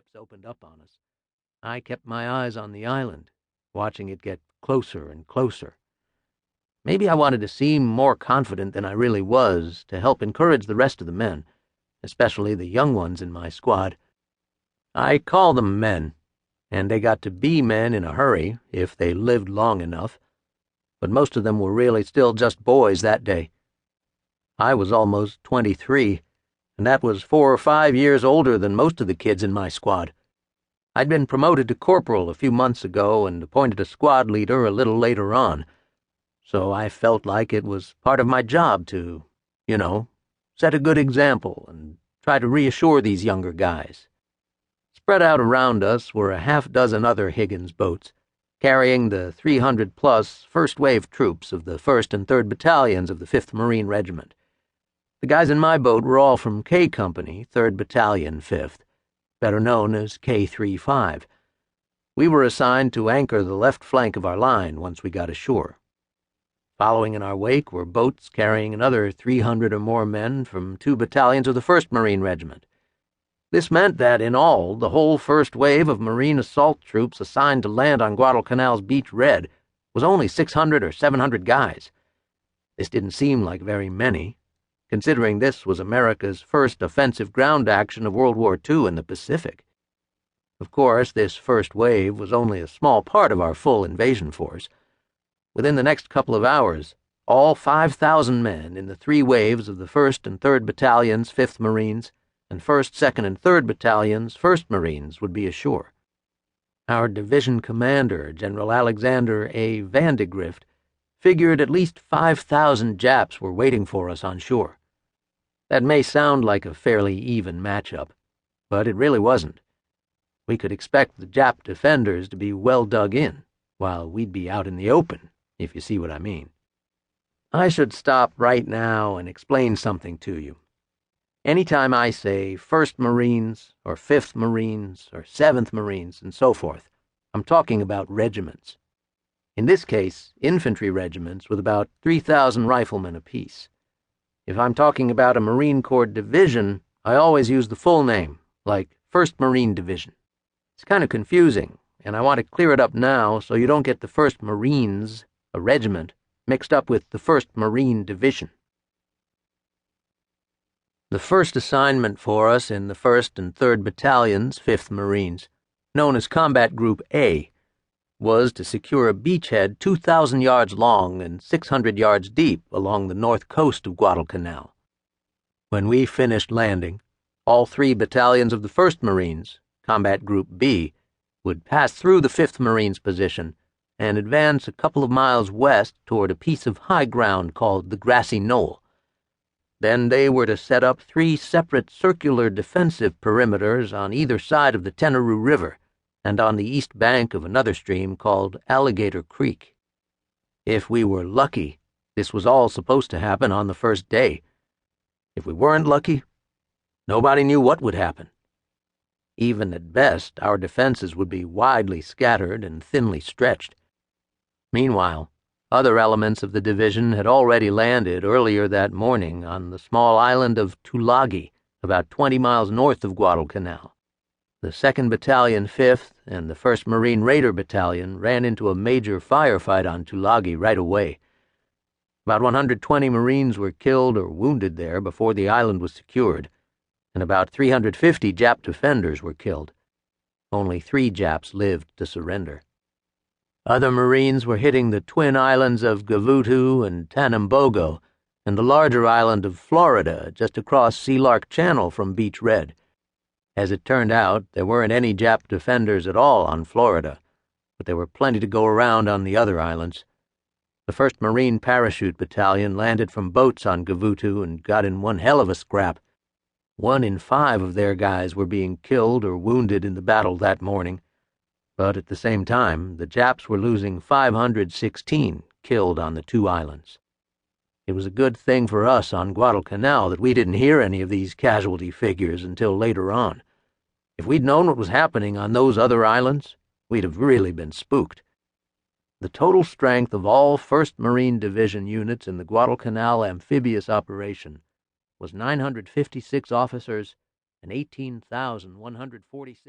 ships opened up on us, I kept my eyes on the island, watching it get closer and closer. Maybe I wanted to seem more confident than I really was to help encourage the rest of the men, especially the young ones in my squad. I call them men, and they got to be men in a hurry if they lived long enough, but most of them were really still just boys that day. I was almost 23, and that was 4 or 5 years older than most of the kids in my squad. I'd been promoted to corporal a few months ago and appointed a squad leader a little later on, so I felt like it was part of my job to, set a good example and try to reassure these younger guys. Spread out around us were a half-dozen other Higgins boats, carrying the 300-plus first-wave troops of the 1st and 3rd Battalions of the 5th Marine Regiment. The guys in my boat were all from K Company, 3rd Battalion, 5th, better known as K-35. We were assigned to anchor the left flank of our line once we got ashore. Following in our wake were boats carrying another 300 or more men from 2 battalions of the 1st Marine Regiment. This meant that, in all, the whole first wave of Marine assault troops assigned to land on Guadalcanal's Beach Red was only 600 or 700 guys. This didn't seem like very many, considering this was America's first offensive ground action of World War II in the Pacific. Of course, this first wave was only a small part of our full invasion force. Within the next couple of hours, all 5,000 men in the 3 waves of the 1st and 3rd Battalions, 5th Marines, and 1st, 2nd, and 3rd Battalions, 1st Marines, would be ashore. Our division commander, General Alexander A. Vandegrift, figured at least 5,000 Japs were waiting for us on shore. That may sound like a fairly even matchup, but it really wasn't. We could expect the Jap defenders to be well dug in, while we'd be out in the open, if you see what I mean. I should stop right now and explain something to you. Anytime I say 1st Marines, or 5th Marines, or 7th Marines, and so forth, I'm talking about regiments. In this case, infantry regiments with about 3,000 riflemen apiece. If I'm talking about a Marine Corps division, I always use the full name, like 1st Marine Division. It's kind of confusing, and I want to clear it up now so you don't get the 1st Marines, a regiment, mixed up with the 1st Marine Division. The first assignment for us in the 1st and 3rd Battalions, 5th Marines, known as Combat Group A, was to secure a beachhead 2,000 yards long and 600 yards deep along the north coast of Guadalcanal. When we finished landing, all 3 battalions of the 1st Marines, Combat Group B, would pass through the 5th Marines' position and advance a couple of miles west toward a piece of high ground called the Grassy Knoll. Then they were to set up 3 separate circular defensive perimeters on either side of the Tantor River and on the east bank of another stream called Alligator Creek. If we were lucky, this was all supposed to happen on the first day. If we weren't lucky, nobody knew what would happen. Even at best, our defenses would be widely scattered and thinly stretched. Meanwhile, other elements of the division had already landed earlier that morning on the small island of Tulagi, about 20 miles north of Guadalcanal. The 2nd Battalion, 5th, and the 1st Marine Raider Battalion ran into a major firefight on Tulagi right away. About 120 Marines were killed or wounded there before the island was secured, and about 350 Jap defenders were killed. Only 3 Japs lived to surrender. Other Marines were hitting the twin islands of Gavutu and Tanambogo, and the larger island of Florida just across Sea Lark Channel from Beach Red. As it turned out, there weren't any Jap defenders at all on Florida, but there were plenty to go around on the other islands. The 1st Marine Parachute Battalion landed from boats on Gavutu and got in one hell of a scrap. 1 in 5 of their guys were being killed or wounded in the battle that morning, but at the same time, the Japs were losing 516 killed on the 2 islands. It was a good thing for us on Guadalcanal that we didn't hear any of these casualty figures until later on. If we'd known what was happening on those other islands, we'd have really been spooked. The total strength of all 1st Marine Division units in the Guadalcanal amphibious operation was 956 officers and 18,146